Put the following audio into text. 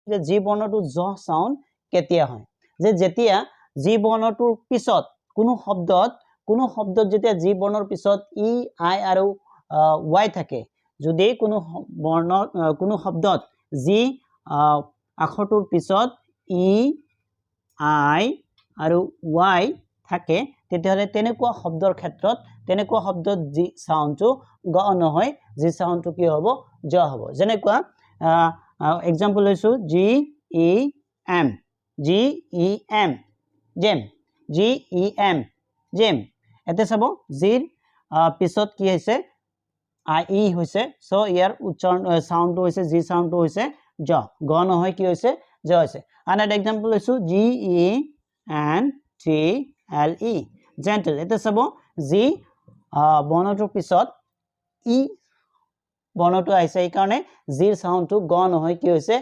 যে জি বৰ্ণটো জ সাউন্ড কেতিয়া হয় যে যেতিয়া জি বৰ্ণটোৰ পিছত কোনো শব্দত যেতিয়া জি বৰ্ণৰ পিছত ই আই আৰু ওয়াই থাকে যদি কোনো শব্দত জি আখৰটোৰ পিছত ই আই আৰু ওয়াই থাকে তেতিয়াহলে তেনেকুৱা শব্দৰ ক্ষেত্ৰত তেনেকুৱা শব্দত জি সাউন্ডটো গ নহয় জি সাউন্ডটো কি হ'ব জ হ'ব যেনেকুৱা এক্সাম্পল লৈছো G E M gem G E M gem এতে চাব জিৰ পিছত কি হৈছে আই ই হৈছে সো ইয়াৰ উচ্চাৰণ সাউন্ডটো হৈছে জি সাউন্ডটো হৈছে জ গ নহয় কি হৈছে জ হৈছে আন এটা এক্সাম্পল লৈছো G E N T L E gentle এতে চাব জি বৰ্ণটোৰ পিছত ই বৰ্ণটো আহিছে এই কাৰণে জিৰ সাউন্ডটো গ নহয় কি হৈছে